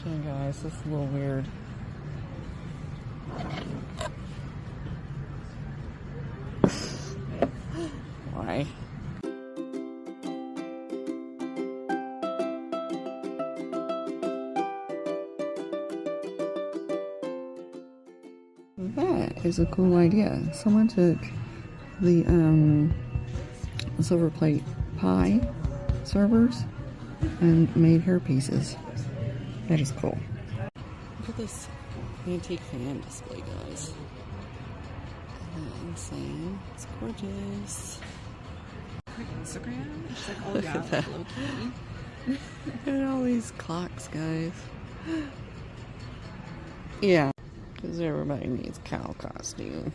Okay guys, this is a little weird. Why? That is a cool idea. Someone took the silver plate pie servers and made hair pieces. That is cool. Look at this antique fan display, guys. Isn't that insane? It's gorgeous. Instagram? It's like, oh Look yeah, at that. low key. Look at all these clocks, guys. Yeah, because everybody needs cow costume.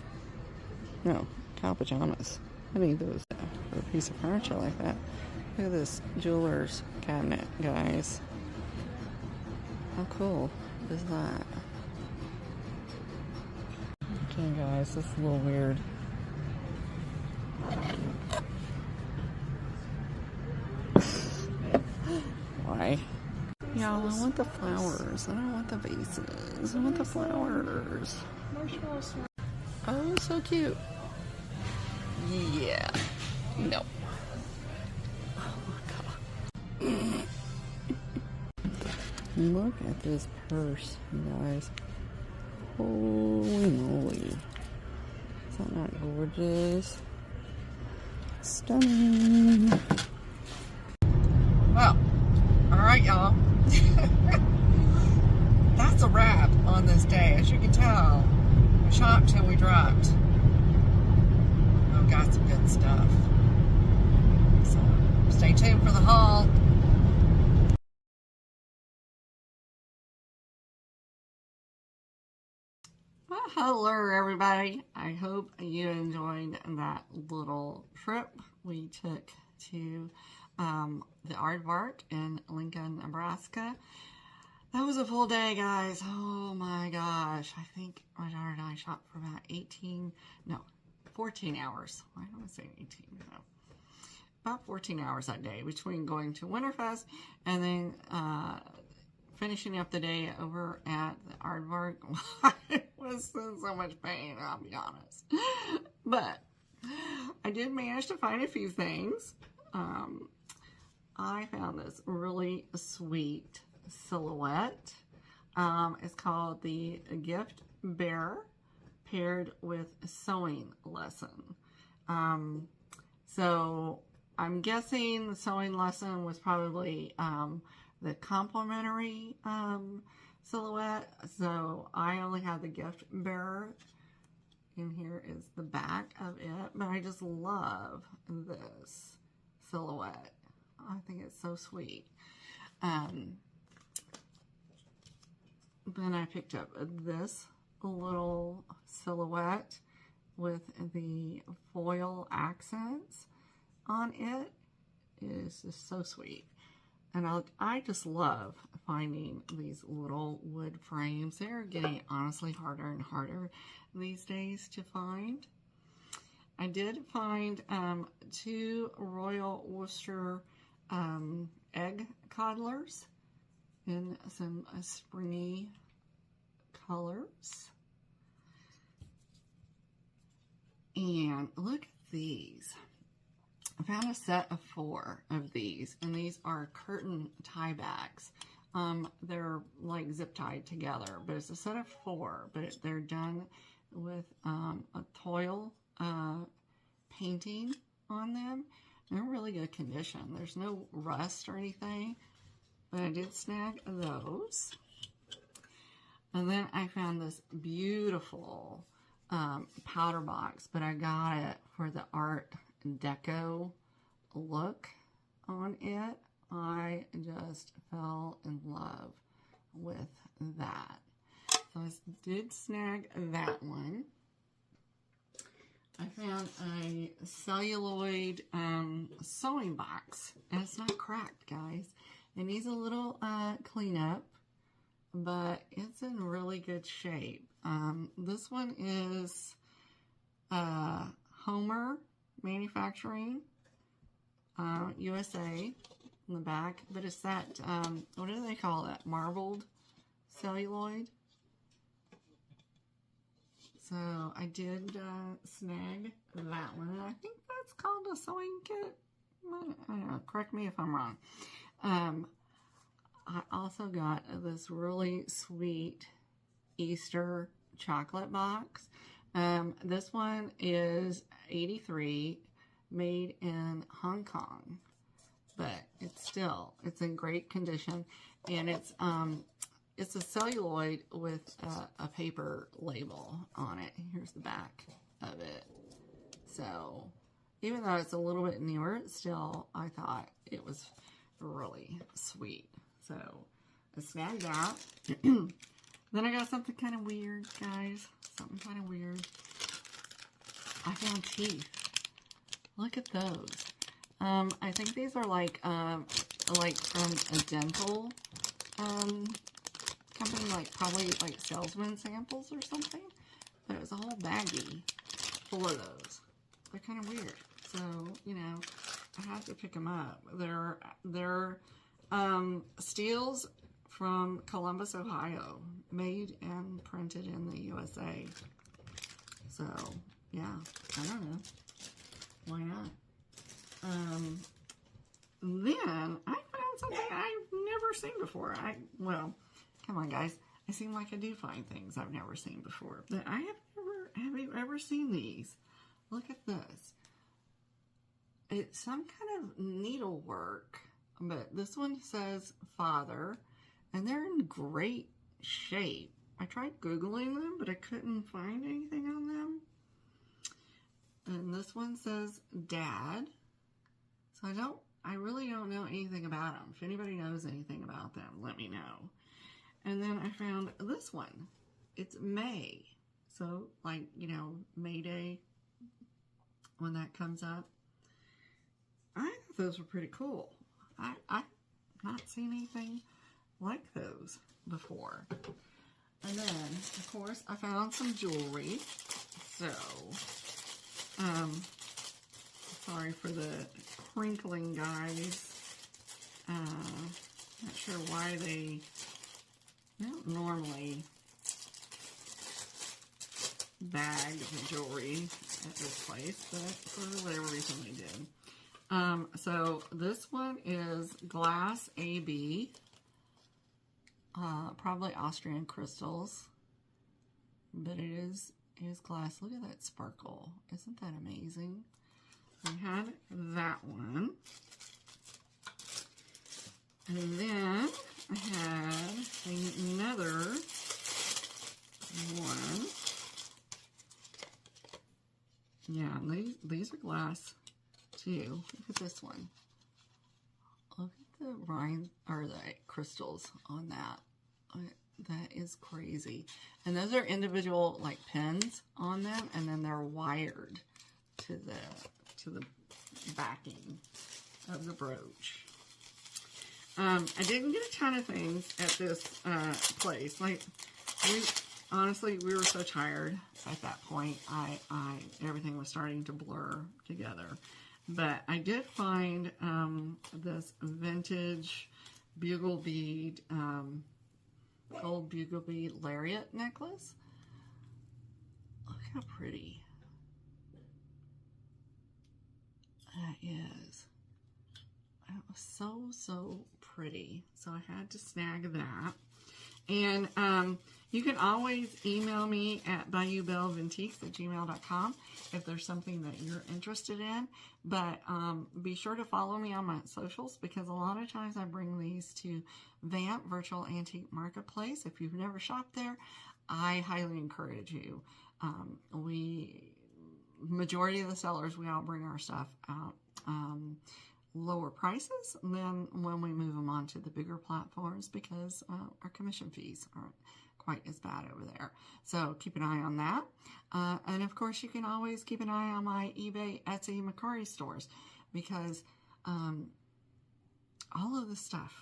No, cow pajamas. I need those for a piece of furniture like that. Look at this jeweler's cabinet, guys. How cool is that? Okay, guys, this is a little weird. Why? Y'all, I want the flowers. I don't want the vases. I want the flowers. Oh, so cute. Yeah. No. Oh my god. Look at this purse, you guys. Holy moly. Is that not gorgeous? Stunning. Well, alright, y'all. That's a wrap on this day. As you can tell, we shopped till we dropped. I've got some good stuff. So, stay tuned for the haul. Well, hello everybody. I hope you enjoyed that little trip we took to the Aardvark in Lincoln, Nebraska. That was a full day, guys. Oh my gosh. I think my daughter and I shopped for about 14 hours. Why am I saying 18? No. About 14 hours that day between going to Winterfest and then finishing up the day over at the Aardvark. I was in so much pain, I'll be honest. But I did manage to find a few things. I found this really sweet silhouette. It's called the Gift Bearer, paired with a sewing lesson. So I'm guessing the sewing lesson was probably the complimentary silhouette. So I only have the Gift Bearer. And here is the back of it. But I just love this silhouette. I think it's so sweet. Then I picked up this little silhouette with the foil accents on it. It is just so sweet. And I just love finding these little wood frames. They're getting honestly harder and harder these days to find. I did find 2 Royal Worcester egg coddlers in some springy colors. And look at these. I found a set of 4 of these, and these are curtain tie backs. They're like zip tied together, but it's a set of 4, but they're done with a toil painting on them. They're in really good condition. There's no rust or anything, but I did snag those. And then I found this beautiful powder box, but I got it for the Art Deco look on it. I just fell in love with that. So I did snag that one. I found a celluloid sewing box, and it's not cracked, guys. It needs a little cleanup, but it's in really good shape. This one is Homer Manufacturing, USA in the back, but it's that, what do they call that? Marbled celluloid. So I did snag that one. And I think that's called a sewing kit. I don't know. Correct me if I'm wrong. I also got this really sweet Easter chocolate box. This one is 83, made in Hong Kong, but it's in great condition, and it's a celluloid with a paper label on it. Here's the back of it. So even though it's a little bit newer, still I thought it was really sweet. So I snagged that. Then I got something kind of weird, guys. Something kind of weird. I found teeth. Look at those. I think these are like from a dental company, like probably like salesman samples or something. But it was a whole baggie full of those. They're kind of weird. So, you know, I had to pick them up. They're steels from Columbus, Ohio, made and printed in the USA. So, yeah, I don't know. Why not? Then I found something I've never seen before. Well, come on, guys. I seem like I do find things I've never seen before. But have you ever seen these? Look at this. It's some kind of needlework, but this one says father, and they're in great shape. I tried Googling them, but I couldn't find anything on them. And this one says dad. So I really don't know anything about them. If anybody knows anything about them, let me know. And then I found this one. It's May. So, like, you know, May Day, when that comes up. I thought those were pretty cool. I've not seen anything like those before. And then, of course, I found some jewelry. So, sorry for the crinkling, guys. Not sure why they don't normally bag the jewelry at this place, but for whatever reason they did. So this one is glass AB, probably Austrian crystals, but it is glass. Look at that sparkle. Isn't that amazing? I had that one. And then I had another one. Yeah, these are glass too. Look at this one. Look at the rind or the crystals on that. That is crazy. And those are individual like pins on them, and then they're wired to the backing of the brooch. I didn't get a ton of things at this place. Like, honestly, we were so tired at that point. Everything was starting to blur together. But I did find this vintage bugle bead, gold bugle bead lariat necklace. Look how pretty that is. It was so pretty. So I had to snag that. And you can always email me at bayoubellevantiques@gmail.com if there's something that you're interested in. But be sure to follow me on my socials, because a lot of times I bring these to Vamp Virtual Antique Marketplace. If you've never shopped there, I highly encourage you. Majority of the sellers, we all bring our stuff out lower prices than when we move them onto the bigger platforms, because our commission fees aren't quite as bad over there. So keep an eye on that. And of course, you can always keep an eye on my eBay, Etsy, Mercari stores, because all of the stuff,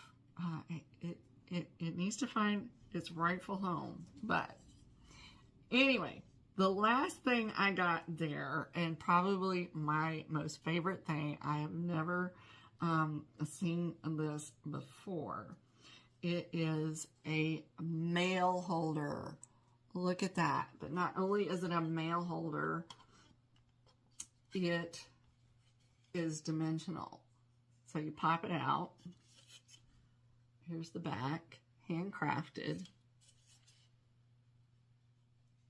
it needs to find its rightful home. But anyway, the last thing I got there, and probably my most favorite thing, I have never seen this before. It is a mail holder. Look at that. But not only is it a mail holder, it is dimensional. So you pop it out. Here's the back, handcrafted.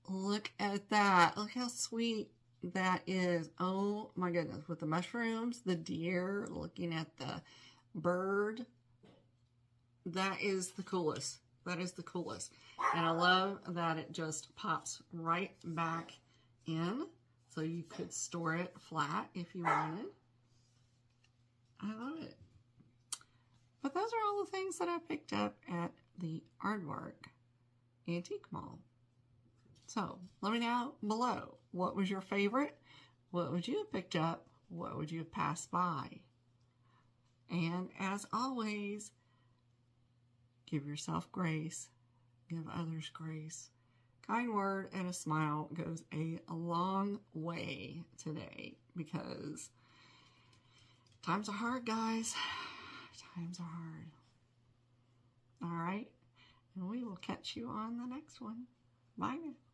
Look at that. Look how sweet that is. Oh my goodness. With the mushrooms, the deer, looking at the bird. That is the coolest. That is the coolest. And I love that it just pops right back in. So you could store it flat if you wanted. I love it. But those are all the things that I picked up at the Aardvark Antique Mall. So let me know below. What was your favorite? What would you have picked up? What would you have passed by? And as always, give yourself grace. Give others grace. Kind word and a smile goes a long way today because times are hard, guys. Times are hard. All right. And we will catch you on the next one. Bye now.